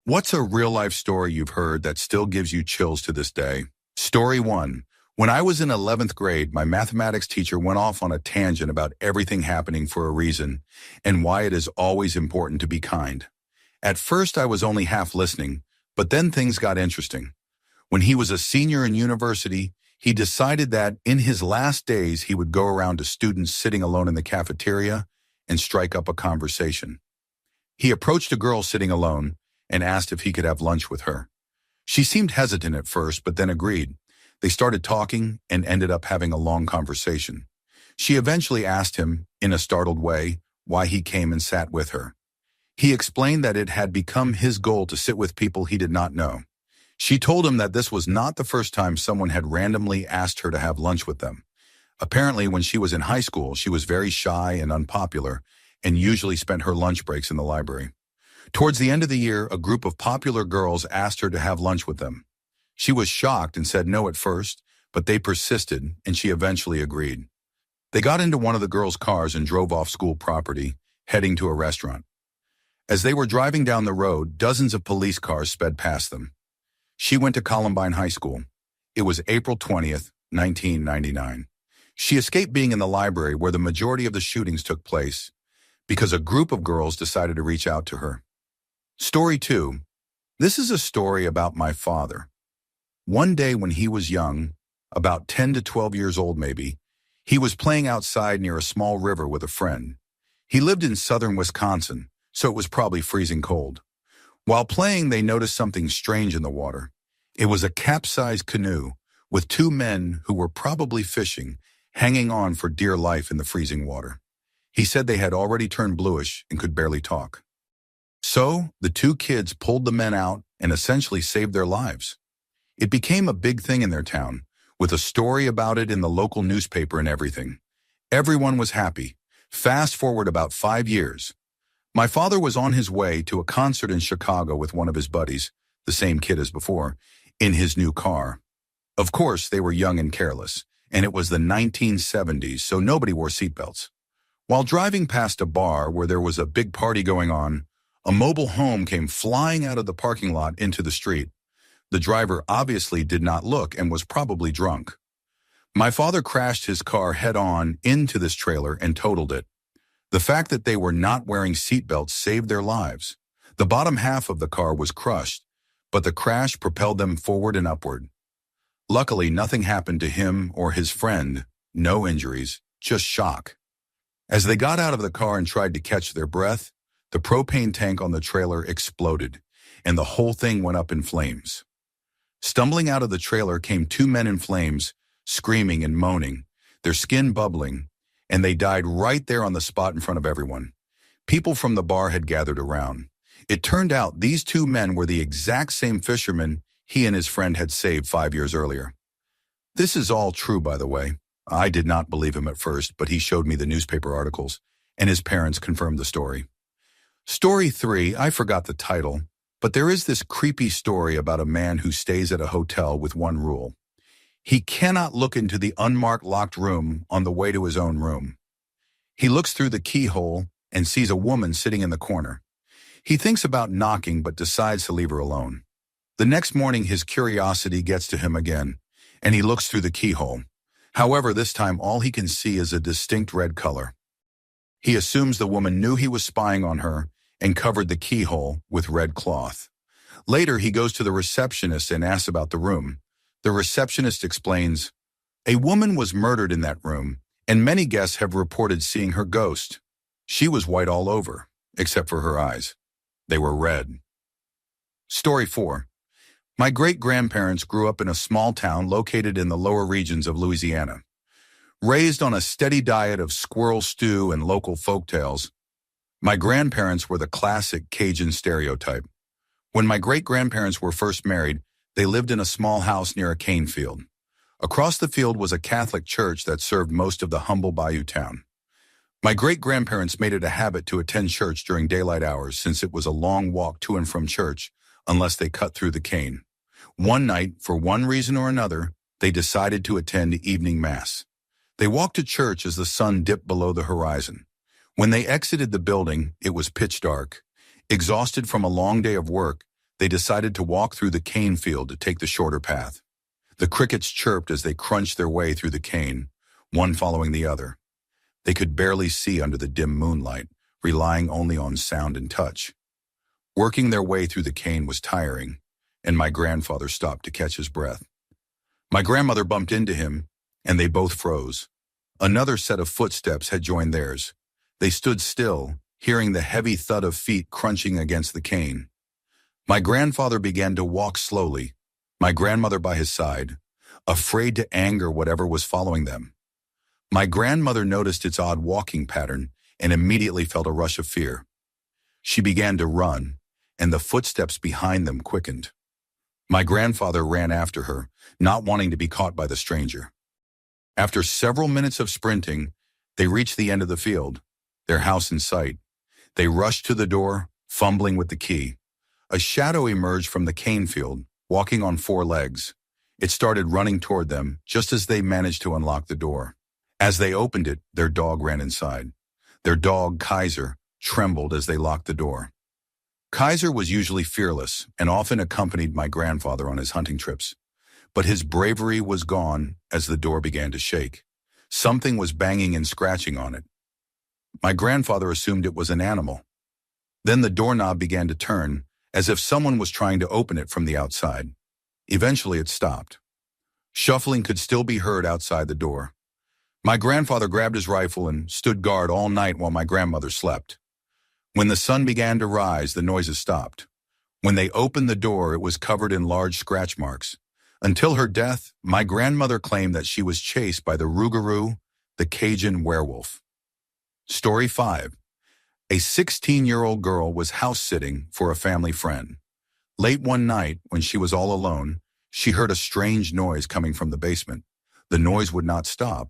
What's a real-life story you've heard that still gives you chills to this day? Story 1. When I was in 11th grade, my mathematics teacher went off on a tangent about everything happening for a reason and why it is always important to be kind. At first, I was only half listening, but then things got interesting. When he was a senior in university, he decided that in his last days, he would go around to students sitting alone in the cafeteria and strike up a conversation. He approached a girl sitting alone and asked if he could have lunch with her. She seemed hesitant at first, but then agreed. They started talking and ended up having a long conversation. She eventually asked him, in a startled way, why he came and sat with her. He explained that it had become his goal to sit with people he did not know. She told him that this was not the first time someone had randomly asked her to have lunch with them. Apparently, when she was in high school, she was very shy and unpopular and usually spent her lunch breaks in the library. Towards the end of the year, a group of popular girls asked her to have lunch with them. She was shocked and said no at first, but they persisted, and she eventually agreed. They got into one of the girls' cars and drove off school property, heading to a restaurant. As they were driving down the road, dozens of police cars sped past them. She went to Columbine High School. It was April 20th, 1999. She escaped being in the library where the majority of the shootings took place because a group of girls decided to reach out to her. Story 2. This is a story about my father. One day when he was young, about 10 to 12 years old maybe, he was playing outside near a small river with a friend. He lived in southern Wisconsin, so it was probably freezing cold. While playing, they noticed something strange in the water. It was a capsized canoe with two men who were probably fishing, hanging on for dear life in the freezing water. He said they had already turned bluish and could barely talk. So, the two kids pulled the men out and essentially saved their lives. It became a big thing in their town, with a story about it in the local newspaper and everything. Everyone was happy. Fast forward about 5 years. My father was on his way to a concert in Chicago with one of his buddies, the same kid as before, in his new car. Of course, they were young and careless, and it was the 1970s, so nobody wore seatbelts. While driving past a bar where there was a big party going on, a mobile home came flying out of the parking lot into the street. The driver obviously did not look and was probably drunk. My father crashed his car head-on into this trailer and totaled it. The fact that they were not wearing seatbelts saved their lives. The bottom half of the car was crushed, but the crash propelled them forward and upward. Luckily, nothing happened to him or his friend, no injuries, just shock. As they got out of the car and tried to catch their breath, the propane tank on the trailer exploded, and the whole thing went up in flames. Stumbling out of the trailer came two men in flames, screaming and moaning, their skin bubbling, and they died right there on the spot in front of everyone. People from the bar had gathered around. It turned out these two men were the exact same fishermen he and his friend had saved 5 years earlier. This is all true, by the way. I did not believe him at first, but he showed me the newspaper articles, and his parents confirmed the story. Story 3, I forgot the title, but there is this creepy story about a man who stays at a hotel with one rule. He cannot look into the unmarked locked room on the way to his own room. He looks through the keyhole and sees a woman sitting in the corner. He thinks about knocking but decides to leave her alone. The next morning his curiosity gets to him again, and he looks through the keyhole. However, this time all he can see is a distinct red color. He assumes the woman knew he was spying on her and covered the keyhole with red cloth. Later, he goes to the receptionist and asks about the room. The receptionist explains, "A woman was murdered in that room, and many guests have reported seeing her ghost. She was white all over, except for her eyes. They were red." Story 4. My great-grandparents grew up in a small town located in the lower regions of Louisiana. Raised on a steady diet of squirrel stew and local folktales, my grandparents were the classic Cajun stereotype. When my great-grandparents were first married, they lived in a small house near a cane field. Across the field was a Catholic church that served most of the humble bayou town. My great-grandparents made it a habit to attend church during daylight hours since it was a long walk to and from church unless they cut through the cane. One night, for one reason or another, they decided to attend evening mass. They walked to church as the sun dipped below the horizon. When they exited the building, it was pitch dark. Exhausted from a long day of work, they decided to walk through the cane field to take the shorter path. The crickets chirped as they crunched their way through the cane, one following the other. They could barely see under the dim moonlight, relying only on sound and touch. Working their way through the cane was tiring, and my grandfather stopped to catch his breath. My grandmother bumped into him, and they both froze. Another set of footsteps had joined theirs. They stood still, hearing the heavy thud of feet crunching against the cane. My grandfather began to walk slowly, my grandmother by his side, afraid to anger whatever was following them. My grandmother noticed its odd walking pattern and immediately felt a rush of fear. She began to run, and the footsteps behind them quickened. My grandfather ran after her, not wanting to be caught by the stranger. After several minutes of sprinting, they reached the end of the field, their house in sight. They rushed to the door, fumbling with the key. A shadow emerged from the cane field, walking on 4 legs. It started running toward them just as they managed to unlock the door. As they opened it, their dog ran inside. Their dog, Kaiser, trembled as they locked the door. Kaiser was usually fearless and often accompanied my grandfather on his hunting trips. But his bravery was gone as the door began to shake. Something was banging and scratching on it. My grandfather assumed it was an animal. Then the doorknob began to turn, as if someone was trying to open it from the outside. Eventually it stopped. Shuffling could still be heard outside the door. My grandfather grabbed his rifle and stood guard all night while my grandmother slept. When the sun began to rise, the noises stopped. When they opened the door, it was covered in large scratch marks. Until her death, my grandmother claimed that she was chased by the Rougarou, the Cajun werewolf. Story 5. A 16-year-old girl was house-sitting for a family friend. Late one night, when she was all alone, she heard a strange noise coming from the basement. The noise would not stop,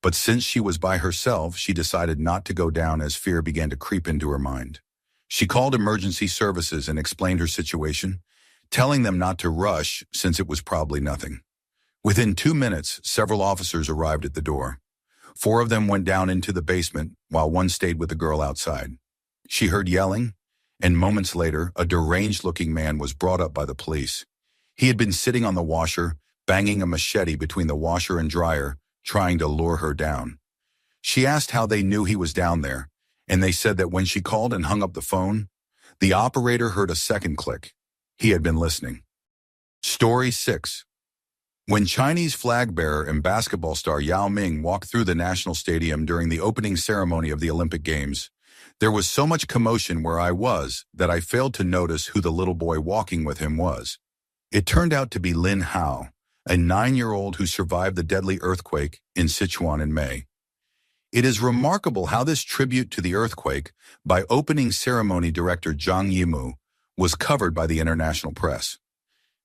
but since she was by herself, she decided not to go down as fear began to creep into her mind. She called emergency services and explained her situation, telling them not to rush since it was probably nothing. Within 2 minutes, several officers arrived at the door. 4 of them went down into the basement, while one stayed with the girl outside. She heard yelling, and moments later, a deranged-looking man was brought up by the police. He had been sitting on the washer, banging a machete between the washer and dryer, trying to lure her down. She asked how they knew he was down there, and they said that when she called and hung up the phone, the operator heard a second click. He had been listening. Story 6. When Chinese flag bearer and basketball star Yao Ming walked through the National Stadium during the opening ceremony of the Olympic Games, there was so much commotion where I was that I failed to notice who the little boy walking with him was. It turned out to be Lin Hao, a 9-year-old who survived the deadly earthquake in Sichuan in May. It is remarkable how this tribute to the earthquake by opening ceremony director Zhang Yimou was covered by the international press.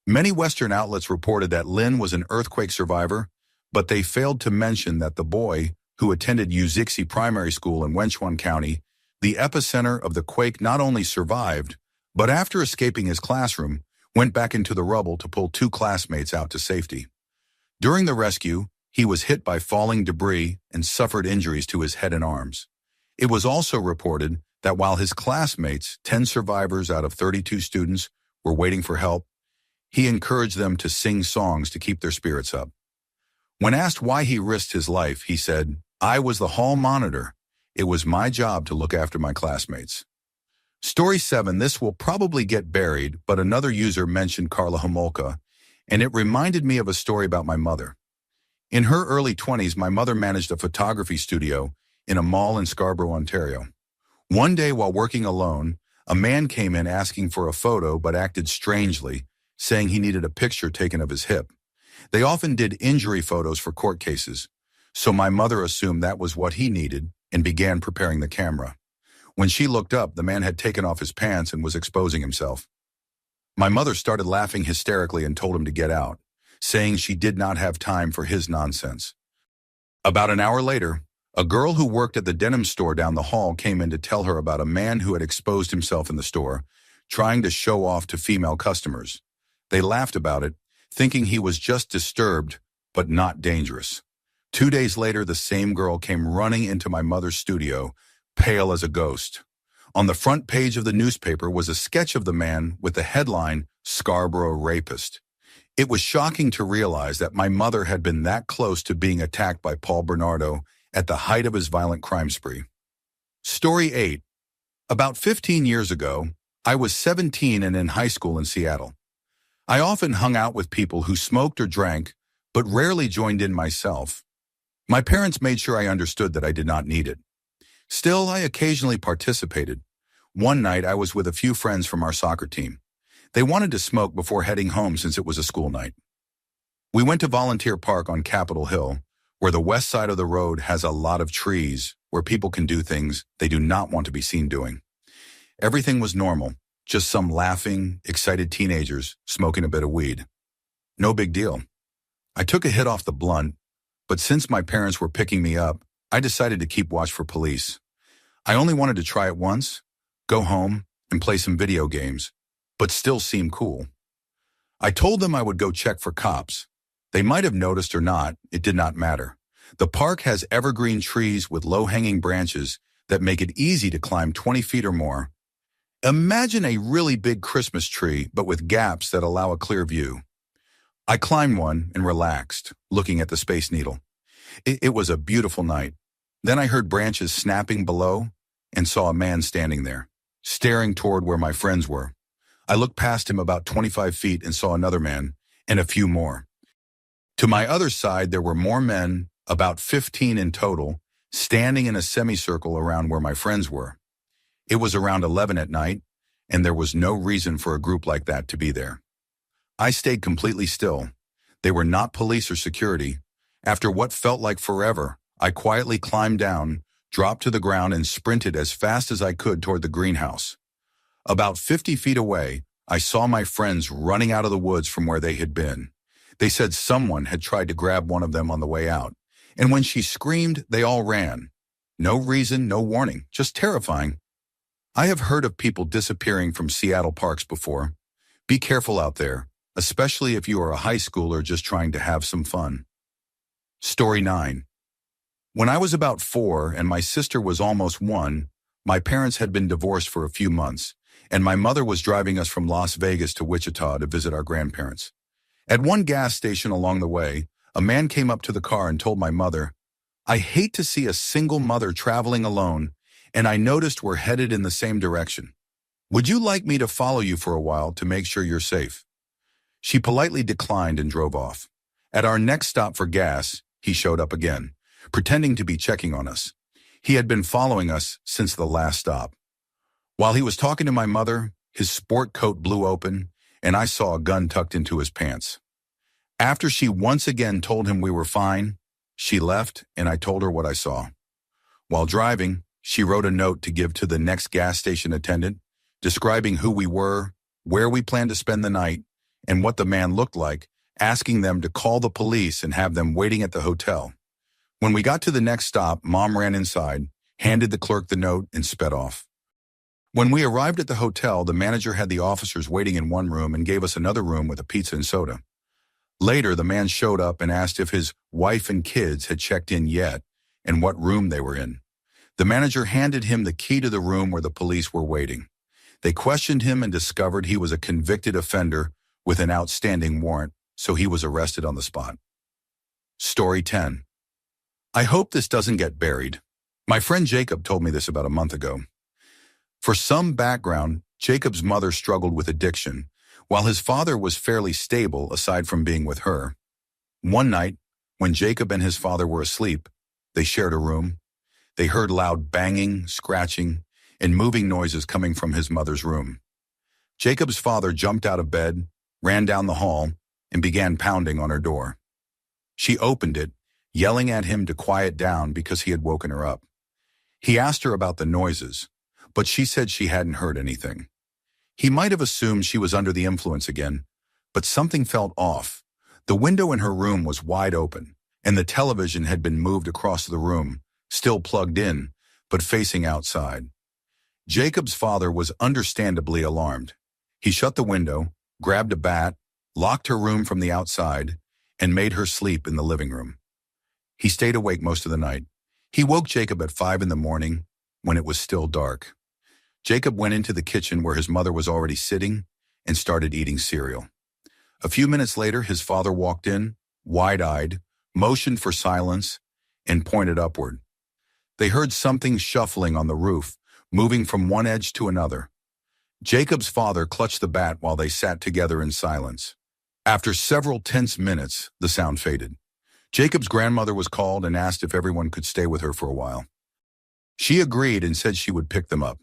Many Western outlets reported that Lin was an earthquake survivor, but they failed to mention that the boy, who attended Uzixi Primary School in Wenchuan County, the epicenter of the quake, not only survived, but after escaping his classroom, went back into the rubble to pull 2 classmates out to safety. During the rescue, he was hit by falling debris and suffered injuries to his head and arms. It was also reported that while his classmates, 10 survivors out of 32 students, were waiting for help, he encouraged them to sing songs to keep their spirits up. When asked why he risked his life, he said, "I was the hall monitor. It was my job to look after my classmates." Story 7. This will probably get buried, but another user mentioned Carla Homolka, and it reminded me of a story about my mother. In her early 20s, my mother managed a photography studio in a mall in Scarborough, Ontario. One day while working alone, a man came in asking for a photo but acted strangely, saying he needed a picture taken of his hip. They often did injury photos for court cases, so my mother assumed that was what he needed and began preparing the camera. When she looked up, the man had taken off his pants and was exposing himself. My mother started laughing hysterically and told him to get out, saying she did not have time for his nonsense. About an hour later, a girl who worked at the denim store down the hall came in to tell her about a man who had exposed himself in the store, trying to show off to female customers. They laughed about it, thinking he was just disturbed, but not dangerous. 2 days later, the same girl came running into my mother's studio, pale as a ghost. On the front page of the newspaper was a sketch of the man with the headline, "Scarborough Rapist." It was shocking to realize that my mother had been that close to being attacked by Paul Bernardo at the height of his violent crime spree. Story 8. About 15 years ago, I was 17 and in high school in Seattle. I often hung out with people who smoked or drank, but rarely joined in myself. My parents made sure I understood that I did not need it. Still, I occasionally participated. One night, I was with a few friends from our soccer team. They wanted to smoke before heading home since it was a school night. We went to Volunteer Park on Capitol Hill, where the west side of the road has a lot of trees where people can do things they do not want to be seen doing. Everything was normal, just some laughing, excited teenagers smoking a bit of weed. No big deal. I took a hit off the blunt, but since my parents were picking me up, I decided to keep watch for police. I only wanted to try it once, go home, and play some video games, but still seem cool. I told them I would go check for cops. They might have noticed or not, it did not matter. The park has evergreen trees with low-hanging branches that make it easy to climb 20 feet or more. Imagine a really big Christmas tree, but with gaps that allow a clear view. I climbed one and relaxed, looking at the Space Needle. It was a beautiful night. Then I heard branches snapping below and saw a man standing there, staring toward where my friends were. I looked past him about 25 feet and saw another man, and a few more. To my other side, there were more men, about 15 in total, standing in a semicircle around where my friends were. It was around 11 at night, and there was no reason for a group like that to be there. I stayed completely still. They were not police or security. After what felt like forever, I quietly climbed down, dropped to the ground, and sprinted as fast as I could toward the greenhouse. About 50 feet away, I saw my friends running out of the woods from where they had been. They said someone had tried to grab one of them on the way out, and when she screamed, they all ran. No reason, no warning, just terrifying. I have heard of people disappearing from Seattle parks before. Be careful out there, especially if you are a high schooler just trying to have some fun. Story 9. When I was about 4 and my sister was almost 1, my parents had been divorced for a few months, and my mother was driving us from Las Vegas to Wichita to visit our grandparents. At one gas station along the way, a man came up to the car and told my mother, "I hate to see a single mother traveling alone, and I noticed we're headed in the same direction. Would you like me to follow you for a while to make sure you're safe?" She politely declined and drove off. At our next stop for gas, he showed up again, pretending to be checking on us. He had been following us since the last stop. While he was talking to my mother, his sport coat blew open, and I saw a gun tucked into his pants. After she once again told him we were fine, she left, and I told her what I saw. While driving, she wrote a note to give to the next gas station attendant, describing who we were, where we planned to spend the night, and what the man looked like, asking them to call the police and have them waiting at the hotel. When we got to the next stop, Mom ran inside, handed the clerk the note, and sped off. When we arrived at the hotel, the manager had the officers waiting in one room and gave us another room with a pizza and soda. Later, the man showed up and asked if his wife and kids had checked in yet and what room they were in. The manager handed him the key to the room where the police were waiting. They questioned him and discovered he was a convicted offender with an outstanding warrant, so he was arrested on the spot. Story 10. I hope this doesn't get buried. My friend Jacob told me this about a month ago. For some background, Jacob's mother struggled with addiction, while his father was fairly stable aside from being with her. One night, when Jacob and his father were asleep, they shared a room. They heard loud banging, scratching, and moving noises coming from his mother's room. Jacob's father jumped out of bed, ran down the hall, and began pounding on her door. She opened it, yelling at him to quiet down because he had woken her up. He asked her about the noises, but she said she hadn't heard anything. He might have assumed she was under the influence again, but something felt off. The window in her room was wide open, and the television had been moved across the room, still plugged in, but facing outside. Jacob's father was understandably alarmed. He shut the window, grabbed a bat, locked her room from the outside, and made her sleep in the living room. He stayed awake most of the night. He woke Jacob at 5 in the morning when it was still dark. Jacob went into the kitchen where his mother was already sitting and started eating cereal. A few minutes later, his father walked in, wide-eyed, motioned for silence, and pointed upward. They heard something shuffling on the roof, moving from one edge to another. Jacob's father clutched the bat while they sat together in silence. After several tense minutes, the sound faded. Jacob's grandmother was called and asked if everyone could stay with her for a while. She agreed and said she would pick them up.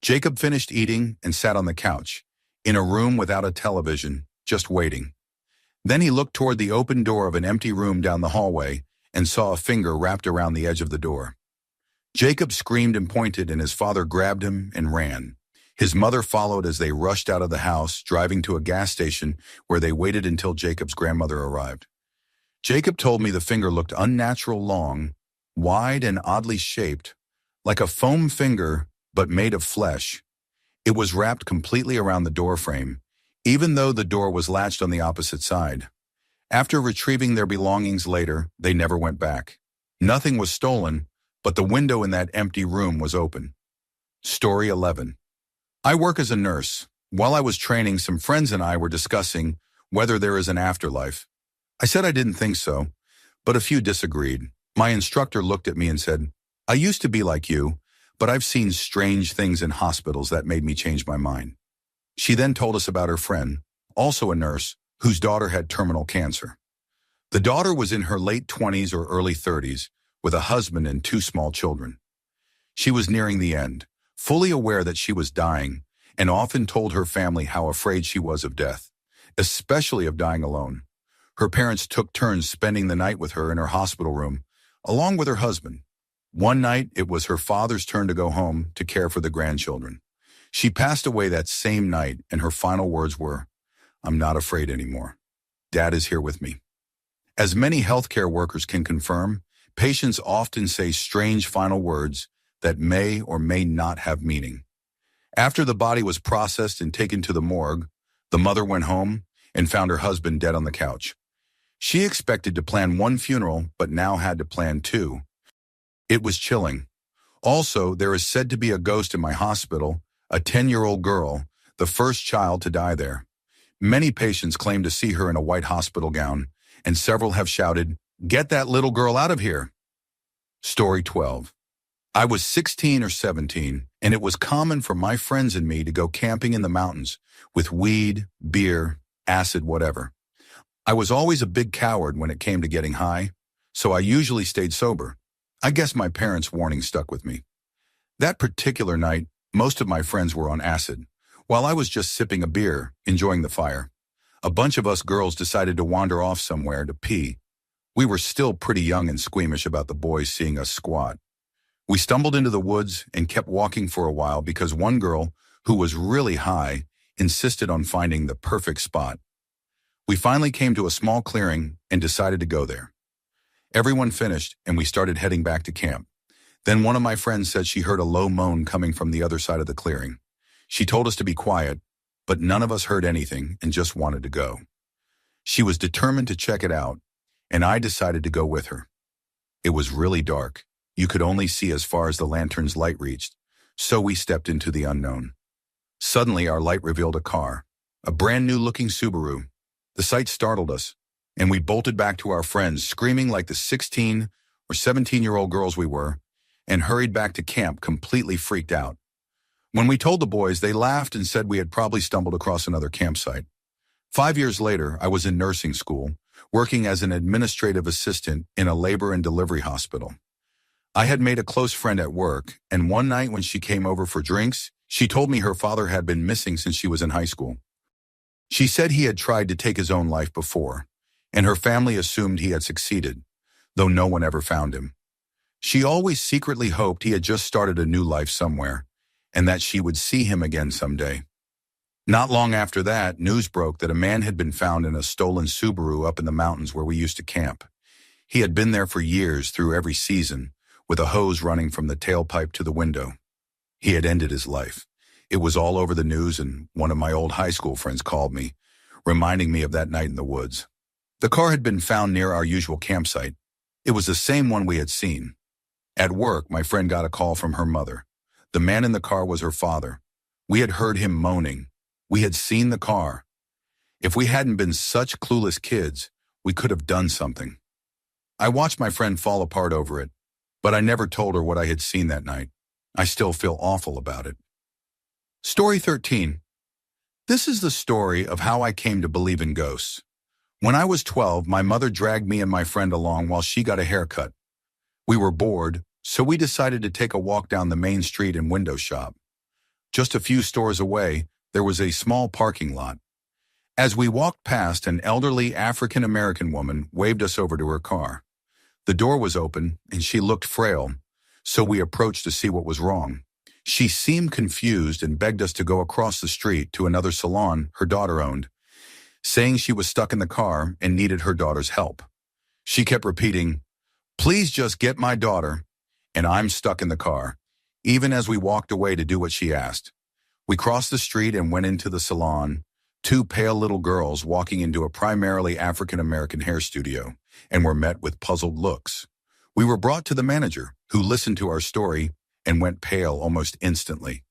Jacob finished eating and sat on the couch, in a room without a television, just waiting. Then he looked toward the open door of an empty room down the hallway and saw a finger wrapped around the edge of the door. Jacob screamed and pointed, and his father grabbed him and ran. His mother followed as they rushed out of the house, driving to a gas station where they waited until Jacob's grandmother arrived. Jacob told me the finger looked unnatural long, wide and oddly shaped, like a foam finger but made of flesh. It was wrapped completely around the door frame, even though the door was latched on the opposite side. After retrieving their belongings later, they never went back. Nothing was stolen, but the window in that empty room was open. Story 11. I work as a nurse. While I was training, some friends and I were discussing whether there is an afterlife. I said I didn't think so, but a few disagreed. My instructor looked at me and said, "I used to be like you, but I've seen strange things in hospitals that made me change my mind." She then told us about her friend, also a nurse, whose daughter had terminal cancer. The daughter was in her late 20s or early 30s, with a husband and 2 small children. She was nearing the end, fully aware that she was dying, and often told her family how afraid she was of death, especially of dying alone. Her parents took turns spending the night with her in her hospital room, along with her husband. One night, it was her father's turn to go home to care for the grandchildren. She passed away that same night, and her final words were, "I'm not afraid anymore. Dad is here with me." As many healthcare workers can confirm, patients often say strange final words that may or may not have meaning. After the body was processed and taken to the morgue, the mother went home and found her husband dead on the couch. She expected to plan 1 funeral, but now had to plan 2. It was chilling. Also, there is said to be a ghost in my hospital, a 10-year-old girl, the first child to die there. Many patients claim to see her in a white hospital gown, and several have shouted, "Get that little girl out of here." Story 12. I was 16 or 17, and it was common for my friends and me to go camping in the mountains with weed, beer, acid, whatever. I was always a big coward when it came to getting high, so I usually stayed sober. I guess my parents' warning stuck with me. That particular night, most of my friends were on acid, while I was just sipping a beer, enjoying the fire. A bunch of us girls decided to wander off somewhere to pee. We were still pretty young and squeamish about the boys seeing us squat. We stumbled into the woods and kept walking for a while because one girl, who was really high, insisted on finding the perfect spot. We finally came to a small clearing and decided to go there. Everyone finished, and we started heading back to camp. Then one of my friends said she heard a low moan coming from the other side of the clearing. She told us to be quiet, but none of us heard anything and just wanted to go. She was determined to check it out, and I decided to go with her. It was really dark. You could only see as far as the lantern's light reached, so we stepped into the unknown. Suddenly, our light revealed a car, a brand new looking Subaru. The sight startled us, and we bolted back to our friends, screaming like the 16 or 17-year-old girls we were, and hurried back to camp completely freaked out. When we told the boys, they laughed and said we had probably stumbled across another campsite. 5 years later, I was in nursing school, working as an administrative assistant in a labor and delivery hospital. I had made a close friend at work, and one night when she came over for drinks, she told me her father had been missing since she was in high school. She said he had tried to take his own life before, and her family assumed he had succeeded, though no one ever found him. She always secretly hoped he had just started a new life somewhere, and that she would see him again someday. Not long after that, news broke that a man had been found in a stolen Subaru up in the mountains where we used to camp. He had been there for years through every season, with a hose running from the tailpipe to the window. He had ended his life. It was all over the news, and one of my old high school friends called me, reminding me of that night in the woods. The car had been found near our usual campsite. It was the same one we had seen. At work, my friend got a call from her mother. The man in the car was her father. We had heard him moaning. We had seen the car. If we hadn't been such clueless kids, we could have done something. I watched my friend fall apart over it, but I never told her what I had seen that night. I still feel awful about it. Story 13. This is the story of how I came to believe in ghosts. When I was 12, my mother dragged me and my friend along while she got a haircut. We were bored, so we decided to take a walk down the main street and window shop. Just a few stores away, there was a small parking lot. As we walked past, an elderly African-American woman waved us over to her car. The door was open, and she looked frail, so we approached to see what was wrong. She seemed confused and begged us to go across the street to another salon her daughter owned, saying she was stuck in the car and needed her daughter's help. She kept repeating, "Please just get my daughter," and I'm stuck in the car, even as we walked away to do what she asked. We crossed the street and went into the salon, two pale little girls walking into a primarily African-American hair studio, and were met with puzzled looks. We were brought to the manager, who listened to our story and went pale almost instantly.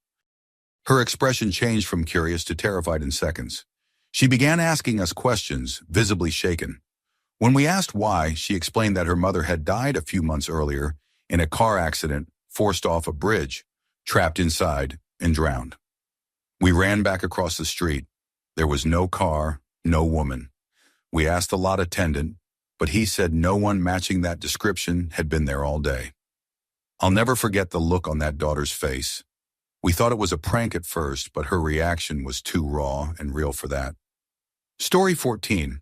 Her expression changed from curious to terrified in seconds. She began asking us questions, visibly shaken. When we asked why, she explained that her mother had died a few months earlier in a car accident, forced off a bridge, trapped inside, and drowned. We ran back across the street. There was no car, no woman. We asked the lot attendant, but he said no one matching that description had been there all day. I'll never forget the look on that daughter's face. We thought it was a prank at first, but her reaction was too raw and real for that. Story 14.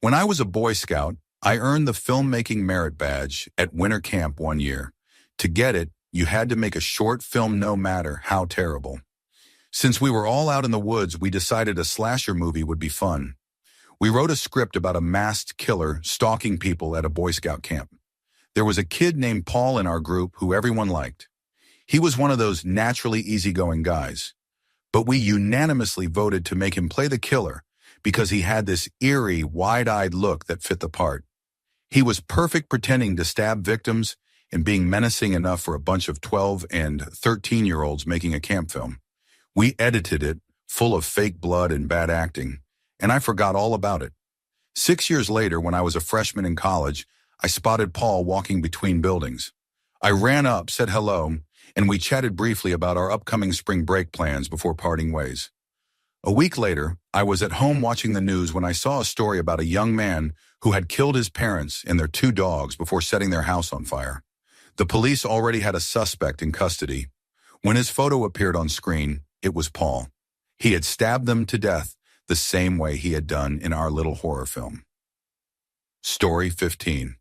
When I was a Boy Scout, I earned the filmmaking merit badge at winter camp one year. To get it, you had to make a short film no matter how terrible. Since we were all out in the woods, we decided a slasher movie would be fun. We wrote a script about a masked killer stalking people at a Boy Scout camp. There was a kid named Paul in our group who everyone liked. He was one of those naturally easygoing guys. But we unanimously voted to make him play the killer because he had this eerie, wide-eyed look that fit the part. He was perfect pretending to stab victims and being menacing enough for a bunch of 12 and 13-year-olds making a camp film. We edited it, full of fake blood and bad acting, and I forgot all about it. 6 years later, when I was a freshman in college, I spotted Paul walking between buildings. I ran up, said hello, and we chatted briefly about our upcoming spring break plans before parting ways. A week later, I was at home watching the news when I saw a story about a young man who had killed his parents and their 2 dogs before setting their house on fire. The police already had a suspect in custody. When his photo appeared on screen, it was Paul. He had stabbed them to death the same way he had done in our little horror film. Story 15.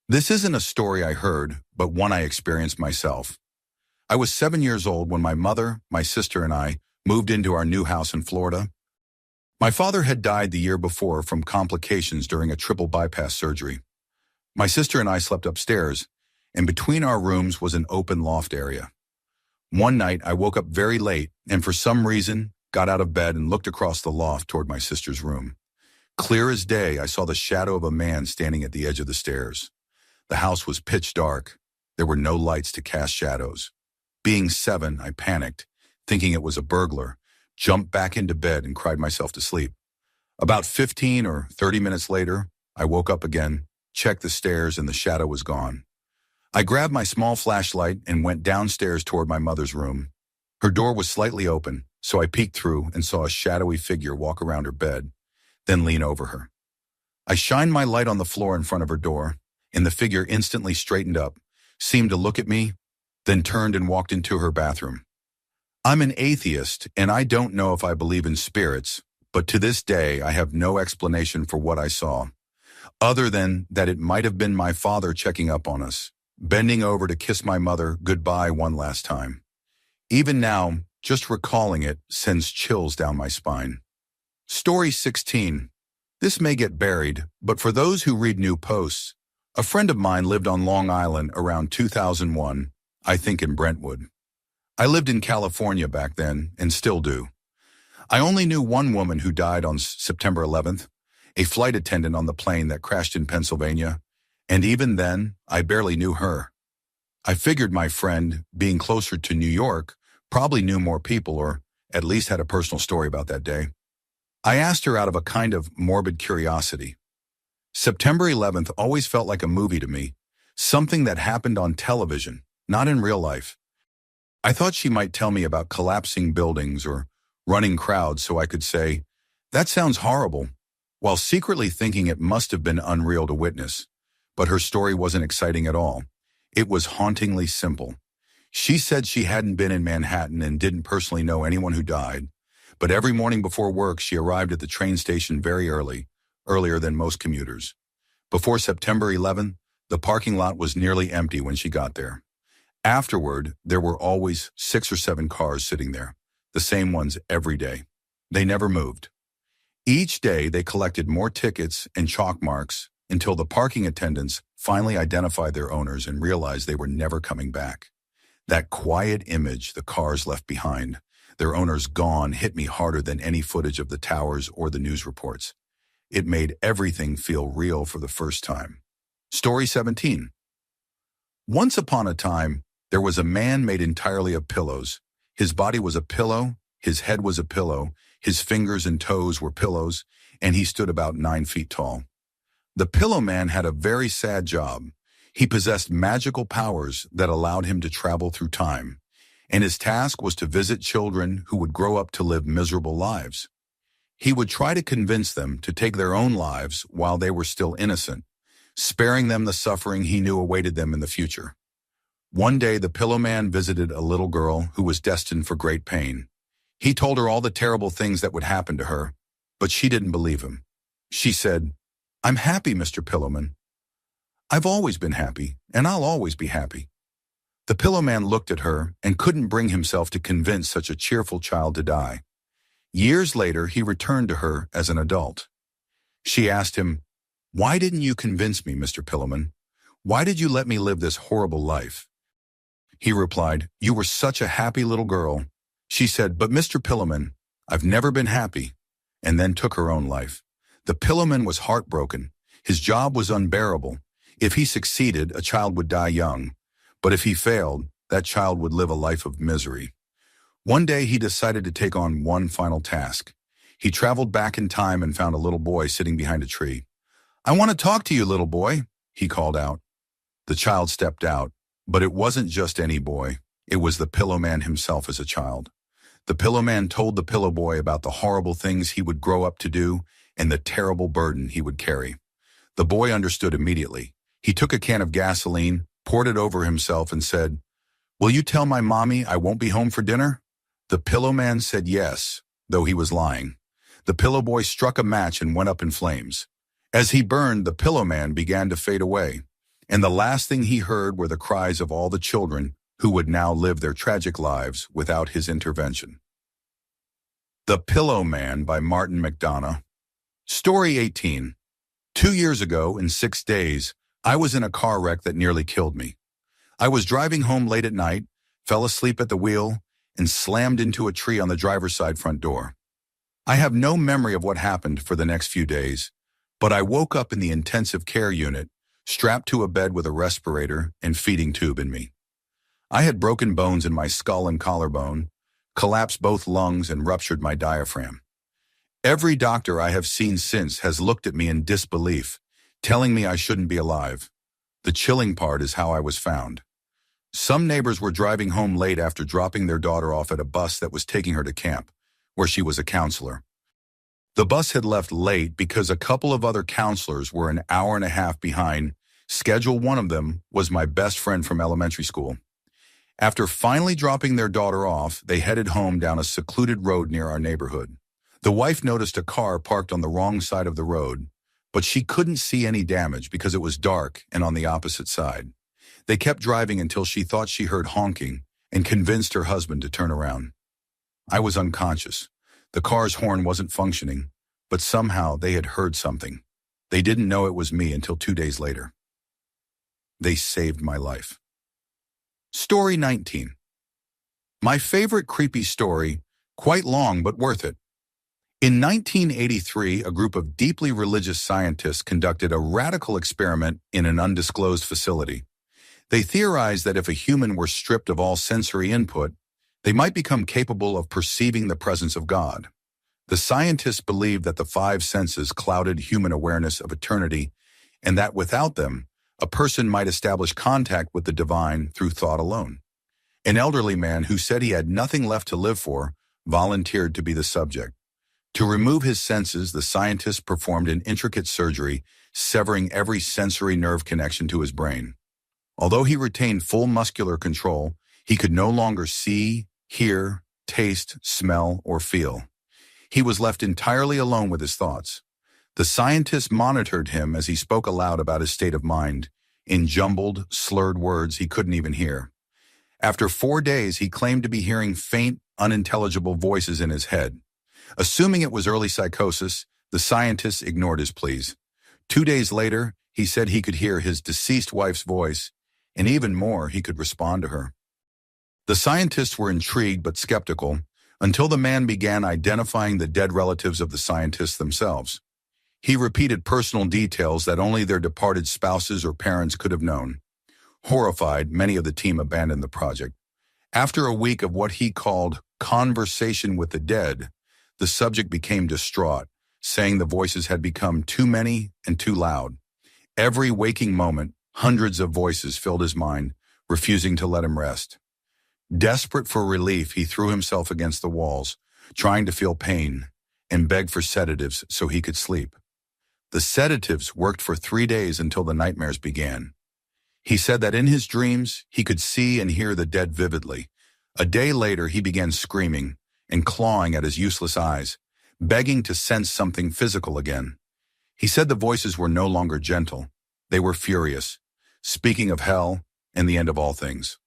This isn't a story I heard, but one I experienced myself. I was 7 years old when my mother, my sister, and I moved into our new house in Florida. My father had died the year before from complications during a triple bypass surgery. My sister and I slept upstairs, and between our rooms was an open loft area. One night, I woke up very late and for some reason got out of bed and looked across the loft toward my sister's room. Clear as day, I saw the shadow of a man standing at the edge of the stairs. The house was pitch dark. There were no lights to cast shadows. Being 7, I panicked, thinking it was a burglar, jumped back into bed and cried myself to sleep. About 15 or 30 minutes later, I woke up again, checked the stairs, and the shadow was gone. I grabbed my small flashlight and went downstairs toward my mother's room. Her door was slightly open, so I peeked through and saw a shadowy figure walk around her bed, then lean over her. I shined my light on the floor in front of her door, and the figure instantly straightened up, seemed to look at me, then turned and walked into her bathroom. I'm an atheist, and I don't know if I believe in spirits, but to this day I have no explanation for what I saw, other than that it might have been my father checking up on us, bending over to kiss my mother goodbye one last time. Even now, just recalling it sends chills down my spine. Story 16. This may get buried, but for those who read new posts, a friend of mine lived on Long Island around 2001, I think in Brentwood. I lived in California back then and still do. I only knew one woman who died on September 11th, a flight attendant on the plane that crashed in Pennsylvania, and even then, I barely knew her. I figured my friend, being closer to New York, probably knew more people or at least had a personal story about that day. I asked her out of a kind of morbid curiosity. September 11th always felt like a movie to me, something that happened on television, not in real life. I thought she might tell me about collapsing buildings or running crowds so I could say, "That sounds horrible," while secretly thinking it must have been unreal to witness. But her story wasn't exciting at all. It was hauntingly simple. She said she hadn't been in Manhattan and didn't personally know anyone who died, but every morning before work she arrived at the train station very early, earlier than most commuters. Before September 11th, the parking lot was nearly empty when she got there. Afterward, there were always 6 or 7 cars sitting there, the same ones every day. They never moved. Each day they collected more tickets and chalk marks until the parking attendants finally identified their owners and realized they were never coming back. That quiet image the cars left behind, their owners gone, hit me harder than any footage of the towers or the news reports. It made everything feel real for the first time. Story 17. Once upon a time, there was a man made entirely of pillows. His body was a pillow, his head was a pillow, his fingers and toes were pillows, and he stood about 9 feet tall. The Pillow Man had a very sad job. He possessed magical powers that allowed him to travel through time, and his task was to visit children who would grow up to live miserable lives. He would try to convince them to take their own lives while they were still innocent, sparing them the suffering he knew awaited them in the future. One day, the Pillow Man visited a little girl who was destined for great pain. He told her all the terrible things that would happen to her, but she didn't believe him. She said, "I'm happy, Mr. Pillowman. I've always been happy, and I'll always be happy." The Pillow Man looked at her and couldn't bring himself to convince such a cheerful child to die. Years later, he returned to her as an adult. She asked him, "Why didn't you convince me, Mr. Pillowman? Why did you let me live this horrible life?" He replied, "You were such a happy little girl." She said, "But Mr. Pillowman, I've never been happy," and then took her own life. The Pillowman was heartbroken. His job was unbearable. If he succeeded, a child would die young. But if he failed, that child would live a life of misery. One day he decided to take on one final task. He traveled back in time and found a little boy sitting behind a tree. "I want to talk to you, little boy," he called out. The child stepped out, but it wasn't just any boy. It was the Pillow Man himself as a child. The Pillow Man told the Pillow Boy about the horrible things he would grow up to do and the terrible burden he would carry. The boy understood immediately. He took a can of gasoline, poured it over himself, and said, "Will you tell my mommy I won't be home for dinner?" The Pillow Man said yes, though he was lying. The Pillow Boy struck a match and went up in flames. As he burned, the Pillow Man began to fade away, and the last thing he heard were the cries of all the children who would now live their tragic lives without his intervention. The Pillow Man by Martin McDonough. Story 18. 2 years ago, in 6 days, I was in a car wreck that nearly killed me. I was driving home late at night, fell asleep at the wheel, and slammed into a tree on the driver's side front door. I have no memory of what happened for the next few days, but I woke up in the intensive care unit, strapped to a bed with a respirator and feeding tube in me. I had broken bones in my skull and collarbone, collapsed both lungs, and ruptured my diaphragm. Every doctor I have seen since has looked at me in disbelief, telling me I shouldn't be alive. The chilling part is how I was found. Some neighbors were driving home late after dropping their daughter off at a bus that was taking her to camp, where she was a counselor. The bus had left late because a couple of other counselors were an hour and a half behind. Schedule. One of them was my best friend from elementary school. After finally dropping their daughter off, they headed home down a secluded road near our neighborhood. The wife noticed a car parked on the wrong side of the road, but she couldn't see any damage because it was dark and on the opposite side. They kept driving until she thought she heard honking and convinced her husband to turn around. I was unconscious. The car's horn wasn't functioning, but somehow they had heard something. They didn't know it was me until 2 days later. They saved my life. Story 19. My favorite creepy story, quite long but worth it. In 1983, a group of deeply religious scientists conducted a radical experiment in an undisclosed facility. They theorized that if a human were stripped of all sensory input, they might become capable of perceiving the presence of God. The scientists believed that the five senses clouded human awareness of eternity, and that without them, a person might establish contact with the divine through thought alone. An elderly man who said he had nothing left to live for volunteered to be the subject. To remove his senses, the scientists performed an intricate surgery, severing every sensory nerve connection to his brain. Although he retained full muscular control, he could no longer see, hear, taste, smell, or feel. He was left entirely alone with his thoughts. The scientists monitored him as he spoke aloud about his state of mind, in jumbled, slurred words he couldn't even hear. After 4 days, he claimed to be hearing faint, unintelligible voices in his head. Assuming it was early psychosis, the scientists ignored his pleas. 2 days later, he said he could hear his deceased wife's voice, and even more, he could respond to her. The scientists were intrigued but skeptical until the man began identifying the dead relatives of the scientists themselves. He repeated personal details that only their departed spouses or parents could have known. Horrified, many of the team abandoned the project. After a week of what he called conversation with the dead, the subject became distraught, saying the voices had become too many and too loud. Every waking moment, hundreds of voices filled his mind, refusing to let him rest. Desperate for relief, he threw himself against the walls, trying to feel pain, and begged for sedatives so he could sleep. The sedatives worked for 3 days until the nightmares began. He said that in his dreams, he could see and hear the dead vividly. A day later, he began screaming and clawing at his useless eyes, begging to sense something physical again. He said the voices were no longer gentle. They were furious, speaking of hell and the end of all things.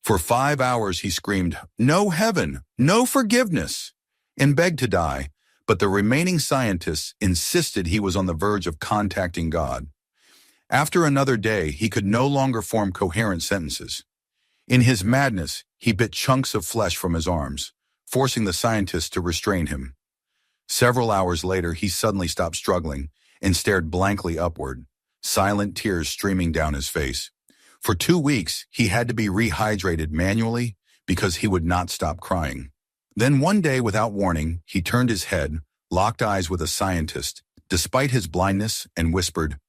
For 5 hours, he screamed, "No heaven, no forgiveness," and begged to die, but the remaining scientists insisted he was on the verge of contacting God. After another day, he could no longer form coherent sentences. In his madness, he bit chunks of flesh from his arms, forcing the scientists to restrain him. Several hours later, he suddenly stopped struggling and stared blankly upward, silent tears streaming down his face. For 2 weeks, he had to be rehydrated manually because he would not stop crying. Then one day, without warning, he turned his head, locked eyes with a scientist, despite his blindness, and whispered,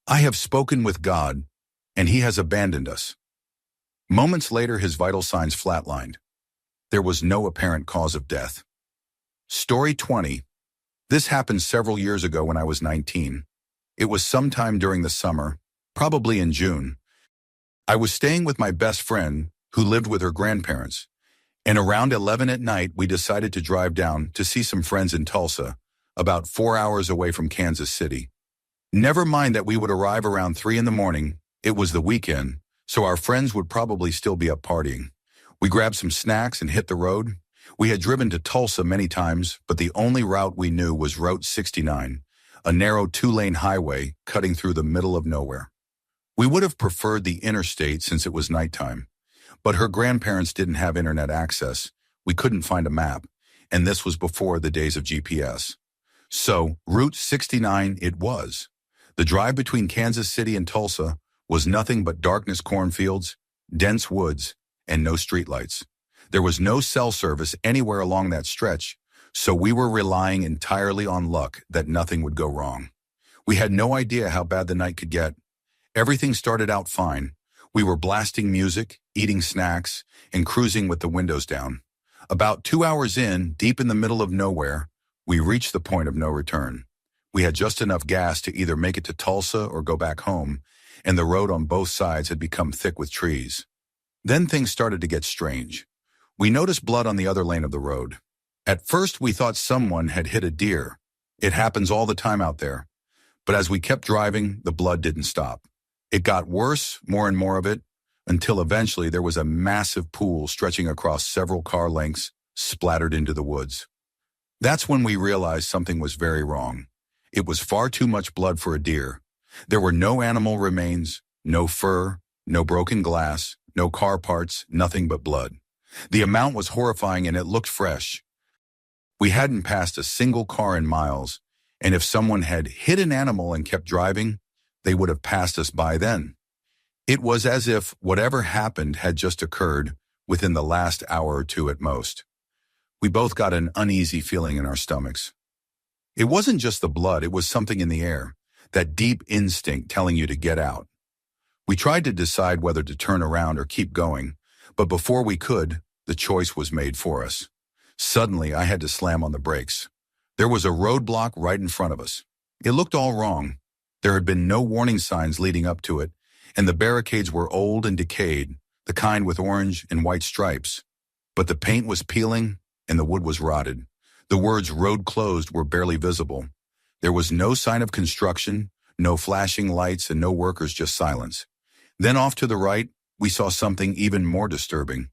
"I have spoken with God, and he has abandoned us." Moments later, his vital signs flatlined. There was no apparent cause of death. Story 20. This happened several years ago when I was 19. It was sometime during the summer, probably in June. I was staying with my best friend, who lived with her grandparents, and around 11 at night, we decided to drive down to see some friends in Tulsa, about 4 hours away from Kansas City. Never mind that we would arrive around 3 in the morning. It was the weekend, so our friends would probably still be up partying. We grabbed some snacks and hit the road. We had driven to Tulsa many times, but the only route we knew was Route 69, a narrow 2-lane highway cutting through the middle of nowhere. We would have preferred the interstate since it was nighttime, but her grandparents didn't have internet access. We couldn't find a map, and this was before the days of GPS. So, Route 69 it was. The drive between Kansas City and Tulsa was nothing but darkness, cornfields, dense woods, and no streetlights. There was no cell service anywhere along that stretch, so we were relying entirely on luck that nothing would go wrong. We had no idea how bad the night could get. Everything started out fine. We were blasting music, eating snacks, and cruising with the windows down. About 2 hours in, deep in the middle of nowhere, we reached the point of no return. We had just enough gas to either make it to Tulsa or go back home, and the road on both sides had become thick with trees. Then things started to get strange. We noticed blood on the other lane of the road. At first, we thought someone had hit a deer. It happens all the time out there. But as we kept driving, the blood didn't stop. It got worse, more and more of it, until eventually there was a massive pool stretching across several car lengths, splattered into the woods. That's when we realized something was very wrong. It was far too much blood for a deer. There were no animal remains, no fur, no broken glass, no car parts, nothing but blood. The amount was horrifying and it looked fresh. We hadn't passed a single car in miles, and if someone had hit an animal and kept driving, they would have passed us by then. It was as if whatever happened had just occurred within the last hour or two at most. We both got an uneasy feeling in our stomachs. It wasn't just the blood, it was something in the air, that deep instinct telling you to get out. We tried to decide whether to turn around or keep going, but before we could, the choice was made for us. Suddenly, I had to slam on the brakes. There was a roadblock right in front of us. It looked all wrong. There had been no warning signs leading up to it, and the barricades were old and decayed, the kind with orange and white stripes. But the paint was peeling, and the wood was rotted. The words "road closed" were barely visible. There was no sign of construction, no flashing lights, and no workers, just silence. Then off to the right, we saw something even more disturbing.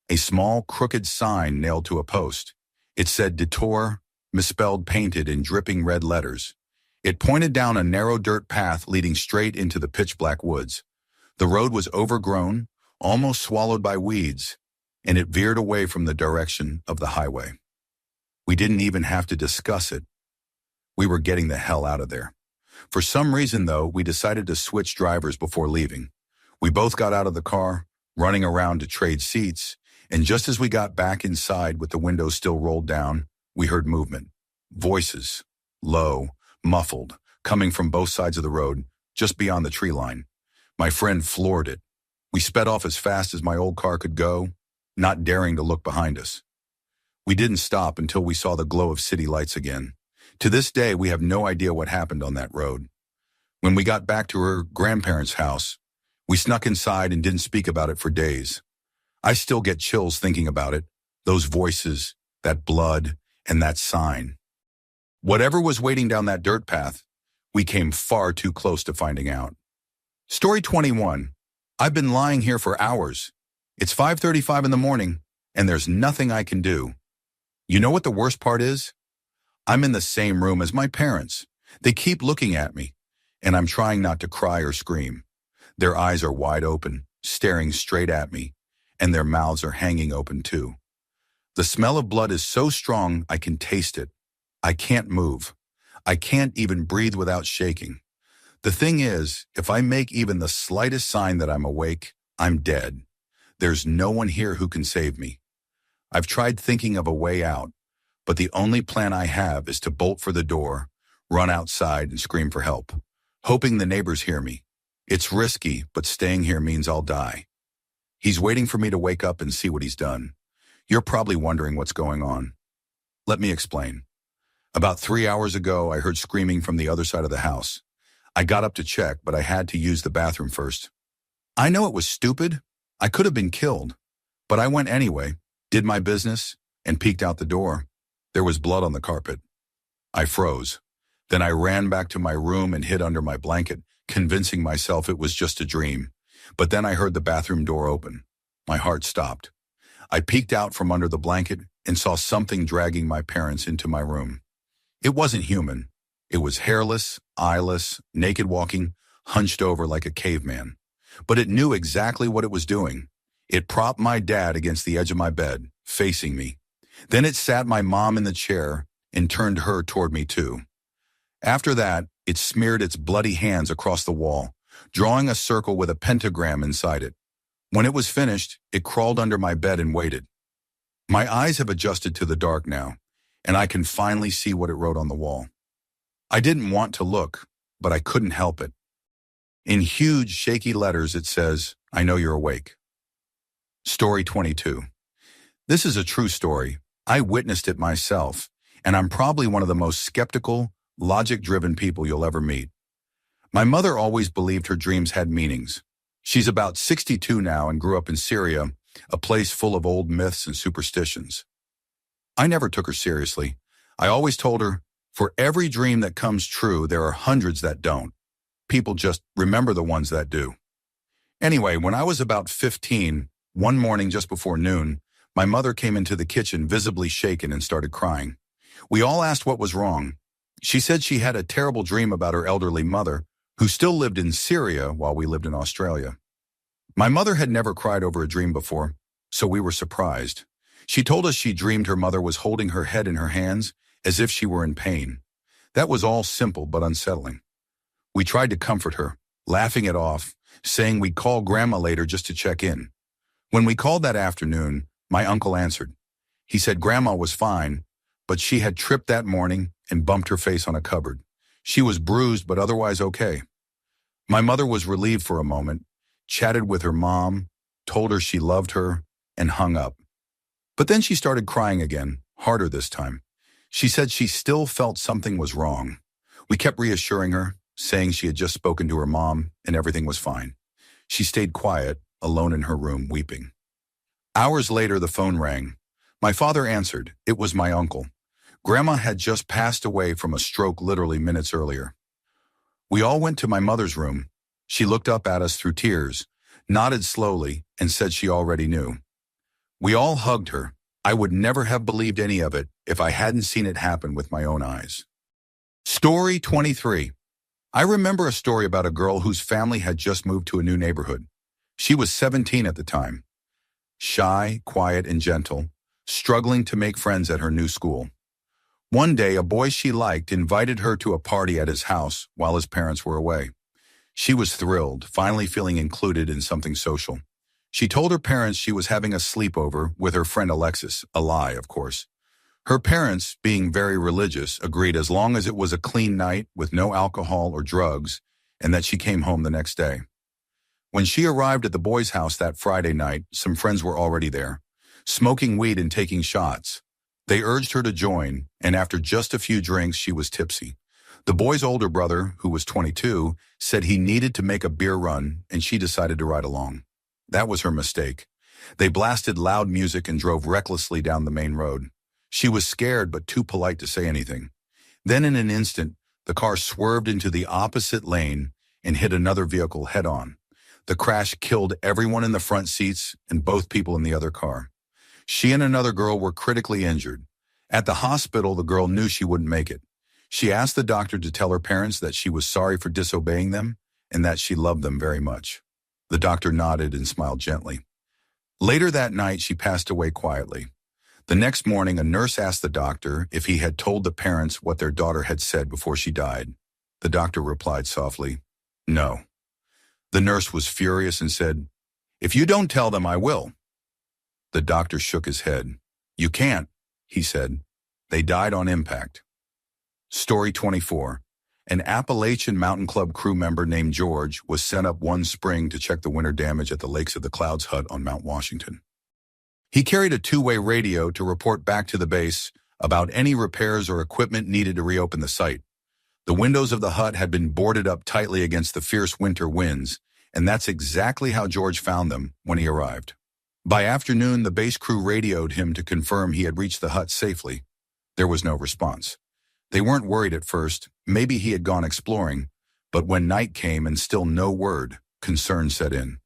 A small, crooked sign nailed to a post. It said "Detour," misspelled, painted in dripping red letters. It pointed down a narrow dirt path leading straight into the pitch-black woods. The road was overgrown, almost swallowed by weeds, and it veered away from the direction of the highway. We didn't even have to discuss it. We were getting the hell out of there. For some reason, though, we decided to switch drivers before leaving. We both got out of the car, running around to trade seats, and just as we got back inside with the windows still rolled down, we heard movement. Voices, low, muffled, coming from both sides of the road, just beyond the tree line. My friend floored it. We sped off as fast as my old car could go, not daring to look behind us. We didn't stop until we saw the glow of city lights again. To this day, we have no idea what happened on that road. When we got back to her grandparents' house, we snuck inside and didn't speak about it for days. I still get chills thinking about it, those voices, that blood, and that sign. Whatever was waiting down that dirt path, we came far too close to finding out. Story 21. I've been lying here for hours. It's 5:35 in the morning, and there's nothing I can do. You know what the worst part is? I'm in the same room as my parents. They keep looking at me, and I'm trying not to cry or scream. Their eyes are wide open, staring straight at me, and their mouths are hanging open too. The smell of blood is so strong I can taste it. I can't move. I can't even breathe without shaking. The thing is, if I make even the slightest sign that I'm awake, I'm dead. There's no one here who can save me. I've tried thinking of a way out, but the only plan I have is to bolt for the door, run outside and scream for help, hoping the neighbors hear me. It's risky, but staying here means I'll die. He's waiting for me to wake up and see what he's done. You're probably wondering what's going on. Let me explain. About 3 hours ago, I heard screaming from the other side of the house. I got up to check, but I had to use the bathroom first. I know it was stupid. I could have been killed. But I went anyway, did my business, and peeked out the door. There was blood on the carpet. I froze. Then I ran back to my room and hid under my blanket, convincing myself it was just a dream. But then I heard the bathroom door open. My heart stopped. I peeked out from under the blanket and saw something dragging my parents into my room. It wasn't human. It was hairless, eyeless, naked walking, hunched over like a caveman. But it knew exactly what it was doing. It propped my dad against the edge of my bed, facing me. Then it sat my mom in the chair and turned her toward me too. After that, it smeared its bloody hands across the wall, drawing a circle with a pentagram inside it. When it was finished, it crawled under my bed and waited. My eyes have adjusted to the dark now, and I can finally see what it wrote on the wall. I didn't want to look, but I couldn't help it. In huge, shaky letters, it says, "I know you're awake." Story 22. This is a true story. I witnessed it myself, and I'm probably one of the most skeptical, logic-driven people you'll ever meet. My mother always believed her dreams had meanings. She's about 62 now and grew up in Syria, a place full of old myths and superstitions. I never took her seriously. I always told her, for every dream that comes true, there are hundreds that don't. People just remember the ones that do. Anyway, when I was about 15, one morning just before noon, my mother came into the kitchen visibly shaken and started crying. We all asked what was wrong. She said she had a terrible dream about her elderly mother, who still lived in Syria while we lived in Australia. My mother had never cried over a dream before, so we were surprised. She told us she dreamed her mother was holding her head in her hands as if she were in pain. That was all simple but unsettling. We tried to comfort her, laughing it off, saying we'd call Grandma later just to check in. When we called that afternoon, my uncle answered. He said Grandma was fine, but she had tripped that morning and bumped her face on a cupboard. She was bruised but otherwise okay. My mother was relieved for a moment, chatted with her mom, told her she loved her, and hung up. But then she started crying again, harder this time. She said she still felt something was wrong. We kept reassuring her, saying she had just spoken to her mom and everything was fine. She stayed quiet, alone in her room, weeping. Hours later, the phone rang. My father answered. It was my uncle. Grandma had just passed away from a stroke literally minutes earlier. We all went to my mother's room. She looked up at us through tears, nodded slowly, and said she already knew. We all hugged her. I would never have believed any of it if I hadn't seen it happen with my own eyes. Story 23. I remember a story about a girl whose family had just moved to a new neighborhood. She was 17 at the time. Shy, quiet, and gentle, struggling to make friends at her new school. One day, a boy she liked invited her to a party at his house while his parents were away. She was thrilled, finally feeling included in something social. She told her parents she was having a sleepover with her friend Alexis, a lie, of course. Her parents, being very religious, agreed as long as it was a clean night with no alcohol or drugs, and that she came home the next day. When she arrived at the boys' house that Friday night, some friends were already there, smoking weed and taking shots. They urged her to join, and after just a few drinks, she was tipsy. The boy's older brother, who was 22, said he needed to make a beer run, and she decided to ride along. That was her mistake. They blasted loud music and drove recklessly down the main road. She was scared but too polite to say anything. Then in an instant, the car swerved into the opposite lane and hit another vehicle head-on. The crash killed everyone in the front seats and both people in the other car. She and another girl were critically injured. At the hospital, the girl knew she wouldn't make it. She asked the doctor to tell her parents that she was sorry for disobeying them and that she loved them very much. The doctor nodded and smiled gently. Later that night, she passed away quietly. The next morning, a nurse asked the doctor if he had told the parents what their daughter had said before she died. The doctor replied softly, "No." The nurse was furious and said, "If you don't tell them, I will." The doctor shook his head. "You can't," he said. "They died on impact." Story 24. An Appalachian Mountain Club crew member named George was sent up one spring to check the winter damage at the Lakes of the Clouds hut on Mount Washington. He carried a two-way radio to report back to the base about any repairs or equipment needed to reopen the site. The windows of the hut had been boarded up tightly against the fierce winter winds, and that's exactly how George found them when he arrived. By afternoon, the base crew radioed him to confirm he had reached the hut safely. There was no response. They weren't worried at first. Maybe he had gone exploring, but when night came and still no word, concern set in.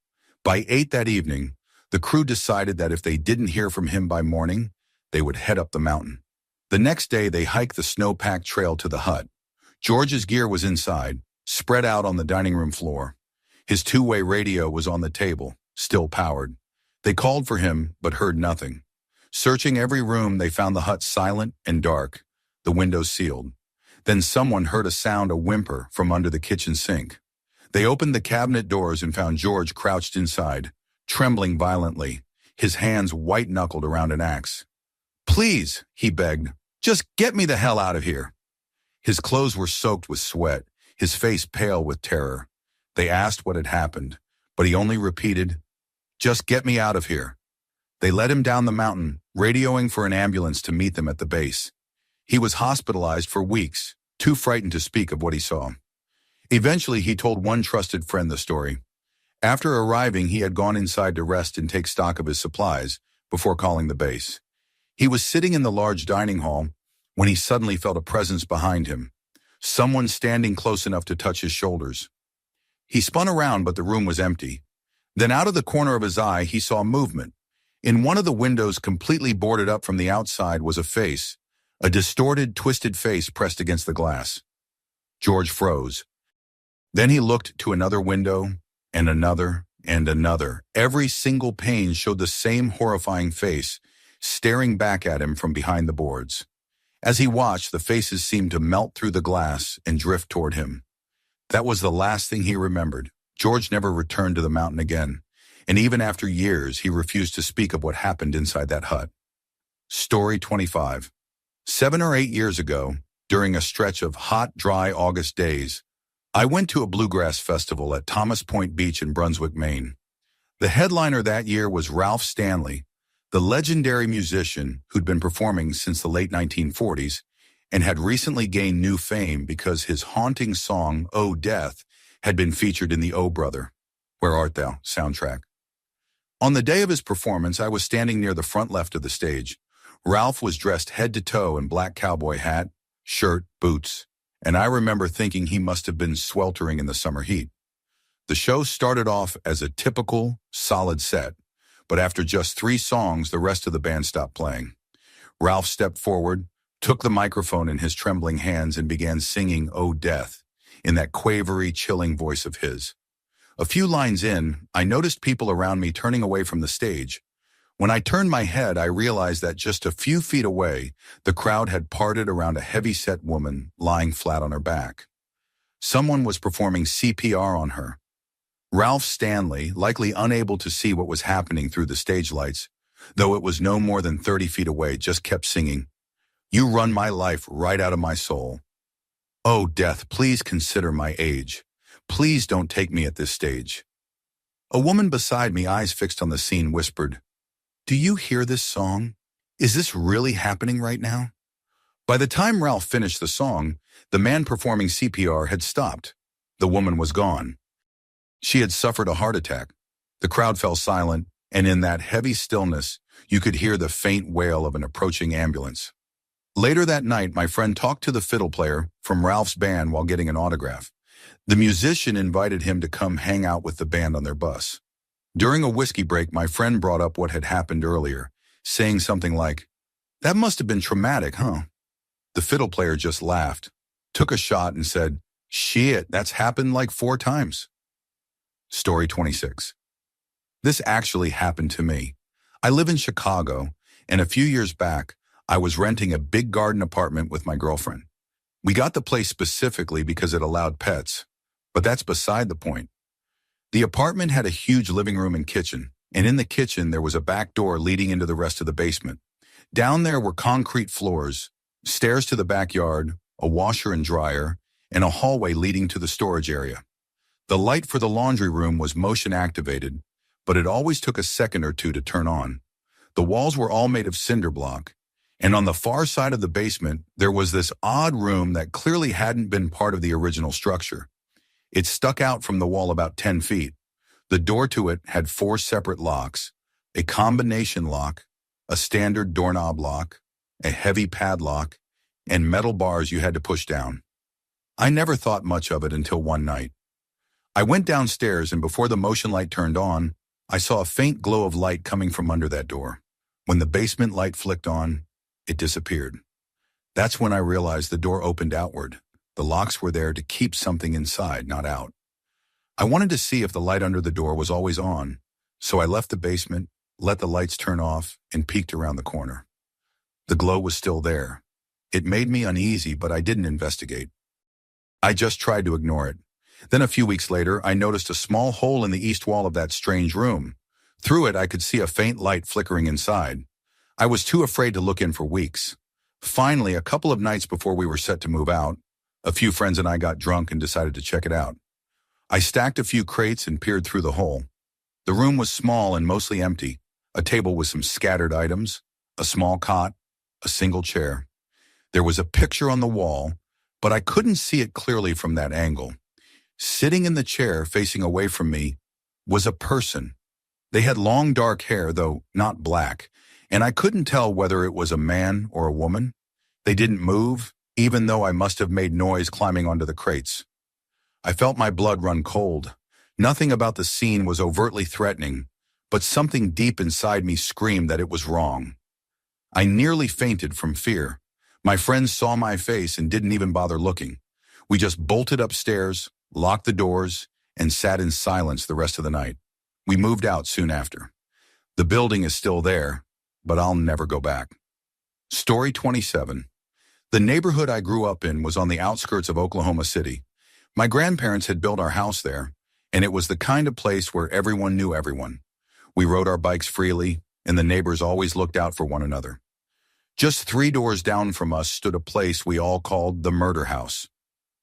By 8 that evening, the crew decided that if they didn't hear from him by morning, they would head up the mountain. The next day, they hiked the snow-packed trail to the hut. George's gear was inside, spread out on the dining room floor. His two-way radio was on the table, still powered. They called for him, but heard nothing. Searching every room, they found the hut silent and dark, the windows sealed. Then someone heard a sound, a whimper, from under the kitchen sink. They opened the cabinet doors and found George crouched inside, trembling violently, his hands white-knuckled around an axe. "Please," he begged, "just get me the hell out of here." His clothes were soaked with sweat, his face pale with terror. They asked what had happened, but he only repeated, "Just get me out of here." They led him down the mountain, radioing for an ambulance to meet them at the base. He was hospitalized for weeks, too frightened to speak of what he saw. Eventually, he told one trusted friend the story. After arriving, he had gone inside to rest and take stock of his supplies before calling the base. He was sitting in the large dining hall when he suddenly felt a presence behind him, someone standing close enough to touch his shoulders. He spun around, but the room was empty. Then out of the corner of his eye, he saw movement. In one of the windows, completely boarded up from the outside, was a face, a distorted, twisted face pressed against the glass. George froze. Then he looked to another window, and another, and another. Every single pane showed the same horrifying face, staring back at him from behind the boards. As he watched, the faces seemed to melt through the glass and drift toward him. That was the last thing he remembered. George never returned to the mountain again, and even after years, he refused to speak of what happened inside that hut. Story 25. 7 or 8 years ago, during a stretch of hot, dry August days, I went to a bluegrass festival at Thomas Point Beach in Brunswick, Maine. The headliner that year was Ralph Stanley, the legendary musician who'd been performing since the late 1940s and had recently gained new fame because his haunting song, "Oh Death," had been featured in the "Oh Brother, Where Art Thou" soundtrack. On the day of his performance, I was standing near the front left of the stage. Ralph was dressed head to toe in black cowboy hat, shirt, boots, and I remember thinking he must have been sweltering in the summer heat. The show started off as a typical, solid set, but after just 3 songs, the rest of the band stopped playing. Ralph stepped forward, took the microphone in his trembling hands, and began singing "Oh Death" in that quavery, chilling voice of his. A few lines in, I noticed people around me turning away from the stage. When I turned my head, I realized that just a few feet away, the crowd had parted around a heavy-set woman lying flat on her back. Someone was performing CPR on her. Ralph Stanley, likely unable to see what was happening through the stage lights, though it was no more than 30 feet away, just kept singing, "You run my life right out of my soul. Oh, death, please consider my age. Please don't take me at this stage." A woman beside me, eyes fixed on the scene, whispered, "Do you hear this song? Is this really happening right now?" By the time Ralph finished the song, the man performing CPR had stopped. The woman was gone. She had suffered a heart attack. The crowd fell silent, and in that heavy stillness, you could hear the faint wail of an approaching ambulance. Later that night, my friend talked to the fiddle player from Ralph's band while getting an autograph. The musician invited him to come hang out with the band on their bus. During a whiskey break, my friend brought up what had happened earlier, saying something like, "That must have been traumatic, huh?" The fiddle player just laughed, took a shot, and said, "Shit, that's happened like 4 times. Story 26. This actually happened to me. I live in Chicago, and a few years back, I was renting a big garden apartment with my girlfriend. We got the place specifically because it allowed pets, but that's beside the point. The apartment had a huge living room and kitchen, and in the kitchen there was a back door leading into the rest of the basement. Down there were concrete floors, stairs to the backyard, a washer and dryer, and a hallway leading to the storage area. The light for the laundry room was motion activated, but it always took a second or two to turn on. The walls were all made of cinder block, and on the far side of the basement, there was this odd room that clearly hadn't been part of the original structure. It stuck out from the wall about 10 feet. The door to it had 4 separate locks, a combination lock, a standard doorknob lock, a heavy padlock, and metal bars you had to push down. I never thought much of it until one night. I went downstairs, and before the motion light turned on, I saw a faint glow of light coming from under that door. When the basement light flicked on, it disappeared. That's when I realized the door opened outward. The locks were there to keep something inside, not out. I wanted to see if the light under the door was always on, so I left the basement, let the lights turn off, and peeked around the corner. The glow was still there. It made me uneasy, but I didn't investigate. I just tried to ignore it. Then a few weeks later, I noticed a small hole in the east wall of that strange room. Through it, I could see a faint light flickering inside. I was too afraid to look in for weeks. Finally, a couple of nights before we were set to move out, a few friends and I got drunk and decided to check it out. I stacked a few crates and peered through the hole. The room was small and mostly empty. A table with some scattered items, a small cot, a single chair. There was a picture on the wall, but I couldn't see it clearly from that angle. Sitting in the chair facing away from me was a person. They had long dark hair, though not black, and I couldn't tell whether it was a man or a woman. They didn't move, even though I must have made noise climbing onto the crates. I felt my blood run cold. Nothing about the scene was overtly threatening, but something deep inside me screamed that it was wrong. I nearly fainted from fear. My friends saw my face and didn't even bother looking. We just bolted upstairs, locked the doors, and sat in silence the rest of the night. We moved out soon after. The building is still there, but I'll never go back. Story 27. The neighborhood I grew up in was on the outskirts of Oklahoma City. My grandparents had built our house there, and it was the kind of place where everyone knew everyone. We rode our bikes freely, and the neighbors always looked out for one another. Just 3 doors down from us stood a place we all called the murder house.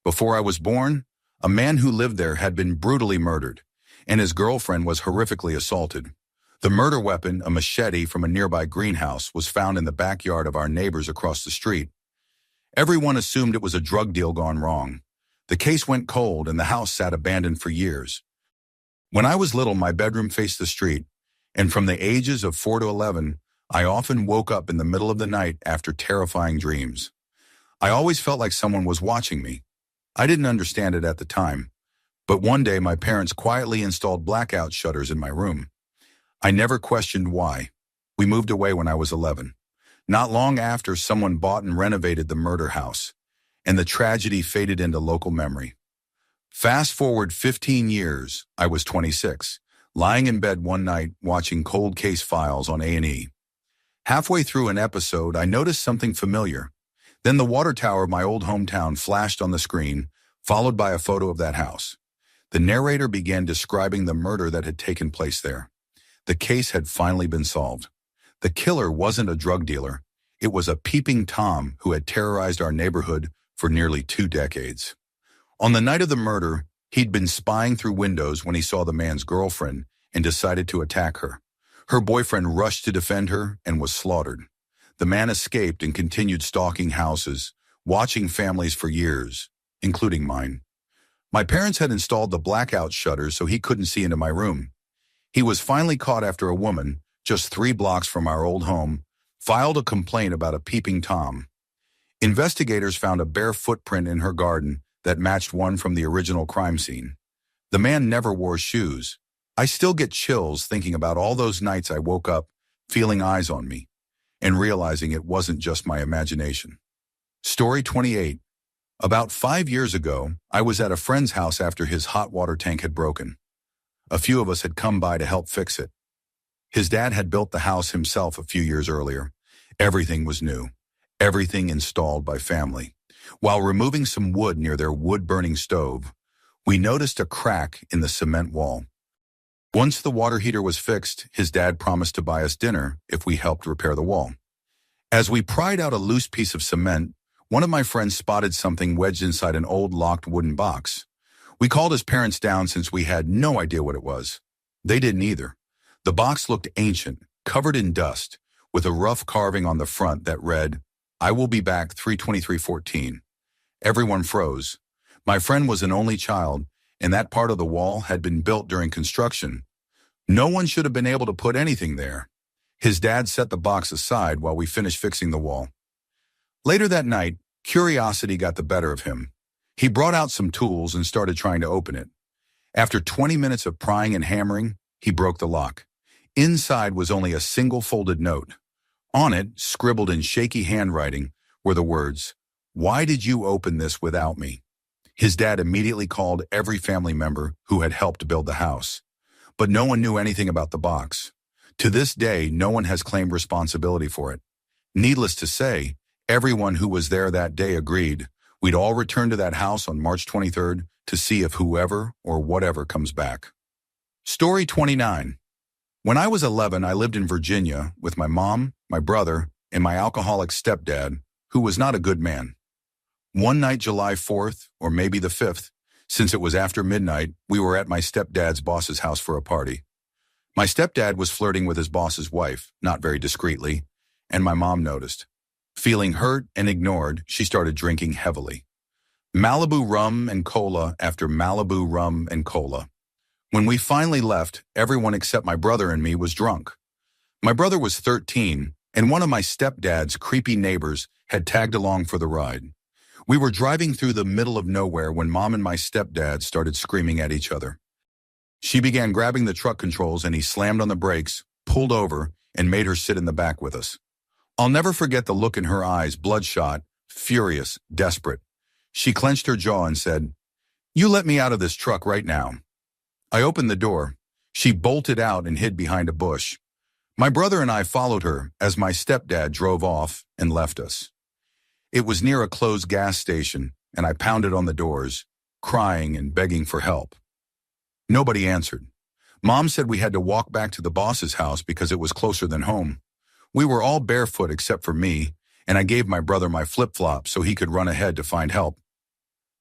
Before I was born, a man who lived there had been brutally murdered, and his girlfriend was horrifically assaulted. The murder weapon, a machete from a nearby greenhouse, was found in the backyard of our neighbors across the street. Everyone assumed it was a drug deal gone wrong. The case went cold and the house sat abandoned for years. When I was little, my bedroom faced the street, and from the ages of 4 to 11, I often woke up in the middle of the night after terrifying dreams. I always felt like someone was watching me. I didn't understand it at the time, but one day my parents quietly installed blackout shutters in my room. I never questioned why. We moved away when I was 11. Not long after, someone bought and renovated the murder house, and the tragedy faded into local memory. Fast forward 15 years, I was 26, lying in bed one night watching Cold Case Files on A&E. Halfway through an episode, I noticed something familiar. Then the water tower of my old hometown flashed on the screen, followed by a photo of that house. The narrator began describing the murder that had taken place there. The case had finally been solved. The killer wasn't a drug dealer. It was a peeping Tom who had terrorized our neighborhood for nearly 2 decades. On the night of the murder, he'd been spying through windows when he saw the man's girlfriend and decided to attack her. Her boyfriend rushed to defend her and was slaughtered. The man escaped and continued stalking houses, watching families for years, including mine. My parents had installed the blackout shutters so he couldn't see into my room. He was finally caught after a woman, just 3 blocks from our old home, filed a complaint about a peeping Tom. Investigators found a bare footprint in her garden that matched one from the original crime scene. The man never wore shoes. I still get chills thinking about all those nights I woke up feeling eyes on me and realizing it wasn't just my imagination. Story 28. About 5 years ago, I was at a friend's house after his hot water tank had broken. A few of us had come by to help fix it. His dad had built the house himself a few years earlier. Everything was new, everything installed by family. While removing some wood near their wood-burning stove, we noticed a crack in the cement wall. Once the water heater was fixed, his dad promised to buy us dinner if we helped repair the wall. As we pried out a loose piece of cement, one of my friends spotted something wedged inside an old locked wooden box. We called his parents down since we had no idea what it was. They didn't either. The box looked ancient, covered in dust, with a rough carving on the front that read, "I will be back 3/23/14." Everyone froze. My friend was an only child, and that part of the wall had been built during construction. No one should have been able to put anything there. His dad set the box aside while we finished fixing the wall. Later that night, curiosity got the better of him. He brought out some tools and started trying to open it. After 20 minutes of prying and hammering, he broke the lock. Inside was only a single folded note. On it, scribbled in shaky handwriting, were the words, "Why did you open this without me?" His dad immediately called every family member who had helped build the house. But no one knew anything about the box. To this day, no one has claimed responsibility for it. Needless to say, everyone who was there that day agreed we'd all return to that house on March 23rd to see if whoever or whatever comes back. Story 29. When I was 11, I lived in Virginia with my mom, my brother, and my alcoholic stepdad, who was not a good man. One night, July 4th, or maybe the 5th, since it was after midnight, we were at my stepdad's boss's house for a party. My stepdad was flirting with his boss's wife, not very discreetly, and my mom noticed. Feeling hurt and ignored, she started drinking heavily. Malibu rum and cola after Malibu rum and cola. When we finally left, everyone except my brother and me was drunk. My brother was 13, and one of my stepdad's creepy neighbors had tagged along for the ride. We were driving through the middle of nowhere when Mom and my stepdad started screaming at each other. She began grabbing the truck controls and he slammed on the brakes, pulled over, and made her sit in the back with us. I'll never forget the look in her eyes, bloodshot, furious, desperate. She clenched her jaw and said, "You let me out of this truck right now." I opened the door. She bolted out and hid behind a bush. My brother and I followed her as my stepdad drove off and left us. It was near a closed gas station, and I pounded on the doors, crying and begging for help. Nobody answered. Mom said we had to walk back to the boss's house because it was closer than home. We were all barefoot except for me, and I gave my brother my flip-flops so he could run ahead to find help.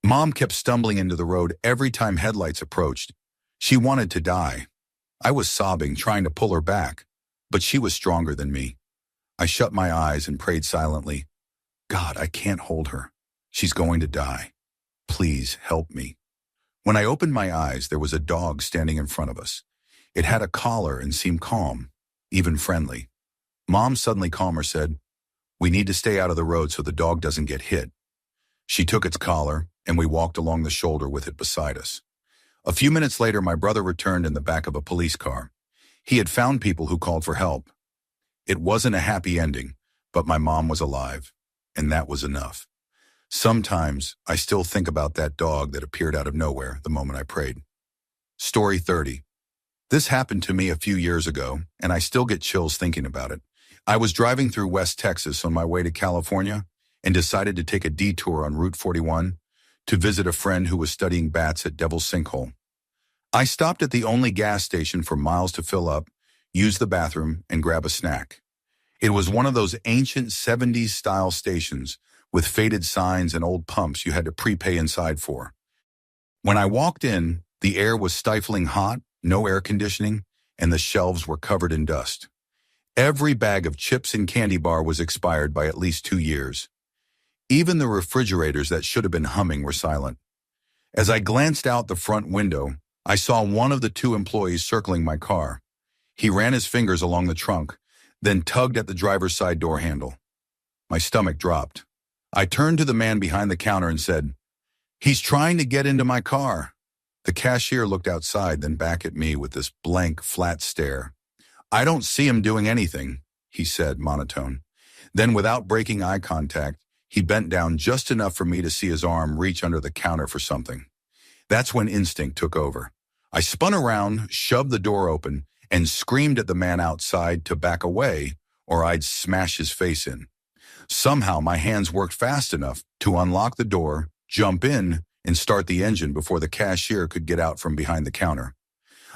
Mom kept stumbling into the road every time headlights approached. She wanted to die. I was sobbing, trying to pull her back, but she was stronger than me. I shut my eyes and prayed silently. God, I can't hold her. She's going to die. Please help me. When I opened my eyes, there was a dog standing in front of us. It had a collar and seemed calm, even friendly. Mom, suddenly calmer, said, "We need to stay out of the road so the dog doesn't get hit." She took its collar, and we walked along the shoulder with it beside us. A few minutes later, my brother returned in the back of a police car. He had found people who called for help. It wasn't a happy ending, but my mom was alive, and that was enough. Sometimes I still think about that dog that appeared out of nowhere the moment I prayed. Story 30. This happened to me a few years ago, and I still get chills thinking about it. I was driving through West Texas on my way to California and decided to take a detour on Route 41 to visit a friend who was studying bats at Devil's Sinkhole. I stopped at the only gas station for miles to fill up, use the bathroom, and grab a snack. It was one of those ancient 70s-style stations with faded signs and old pumps you had to prepay inside for. When I walked in, the air was stifling hot, no air conditioning, and the shelves were covered in dust. Every bag of chips and candy bar was expired by at least 2 years. Even the refrigerators that should have been humming were silent. As I glanced out the front window, I saw one of the 2 employees circling my car. He ran his fingers along the trunk, then tugged at the driver's side door handle. My stomach dropped. I turned to the man behind the counter and said, "He's trying to get into my car." The cashier looked outside, then back at me with this blank, flat stare. "I don't see him doing anything," he said, monotone. Then, without breaking eye contact, he bent down just enough for me to see his arm reach under the counter for something. That's when instinct took over. I spun around, shoved the door open, and screamed at the man outside to back away or I'd smash his face in. Somehow my hands worked fast enough to unlock the door, jump in, and start the engine before the cashier could get out from behind the counter.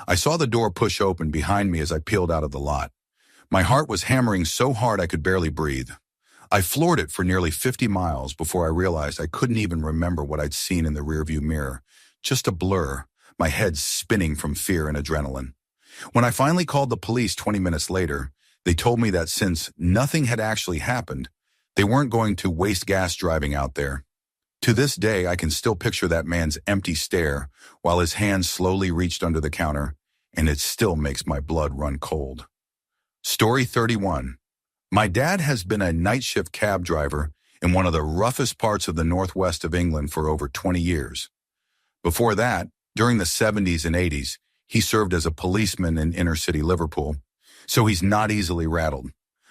I saw the door push open behind me as I peeled out of the lot. My heart was hammering so hard I could barely breathe. I floored it for nearly 50 miles before I realized I couldn't even remember what I'd seen in the rearview mirror. Just a blur, my head spinning from fear and adrenaline. When I finally called the police 20 minutes later, they told me that since nothing had actually happened, they weren't going to waste gas driving out there. To this day, I can still picture that man's empty stare while his hand slowly reached under the counter, and it still makes my blood run cold. Story 31. My dad has been a night shift cab driver in one of the roughest parts of the northwest of England for over 20 years. Before that, during the 70s and 80s, he served as a policeman in inner-city Liverpool, so he's not easily rattled.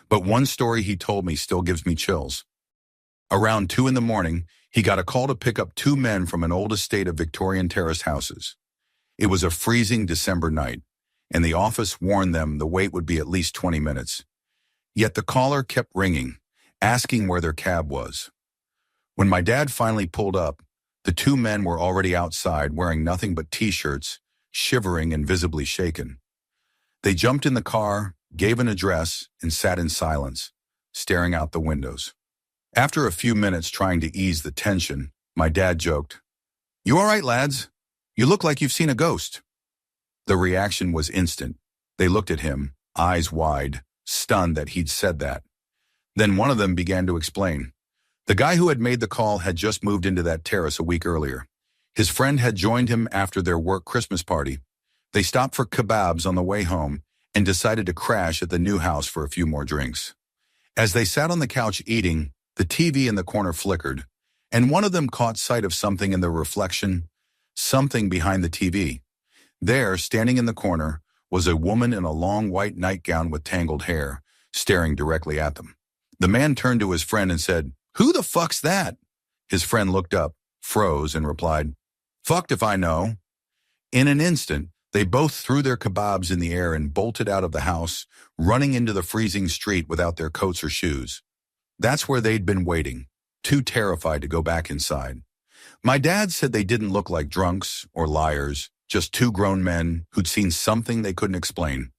But one story he told me still gives me chills. Around 2 in the morning, he got a call to pick up 2 men from an old estate of Victorian terraced houses. It was a freezing December night, and the office warned them the wait would be at least 20 minutes. Yet the caller kept ringing, asking where their cab was. When my dad finally pulled up, the 2 men were already outside wearing nothing but t-shirts, shivering and visibly shaken. They jumped in the car, gave an address, and sat in silence, staring out the windows. After a few minutes trying to ease the tension, my dad joked, "You all right, lads? You look like you've seen a ghost." The reaction was instant. They looked at him, eyes wide, stunned that he'd said that. Then one of them began to explain. The guy who had made the call had just moved into that terrace a week earlier. His friend had joined him after their work Christmas party. They stopped for kebabs on the way home and decided to crash at the new house for a few more drinks. As they sat on the couch eating, the TV in the corner flickered, and one of them caught sight of something in the reflection, something behind the TV. There, standing in the corner, was a woman in a long white nightgown with tangled hair, staring directly at them. The man turned to his friend and said, "Who the fuck's that?" His friend looked up, froze, and replied, "Fucked if I know." In an instant, they both threw their kebabs in the air and bolted out of the house, running into the freezing street without their coats or shoes. That's where they'd been waiting, too terrified to go back inside. My dad said they didn't look like drunks or liars, Just two grown men who'd seen something they couldn't explain.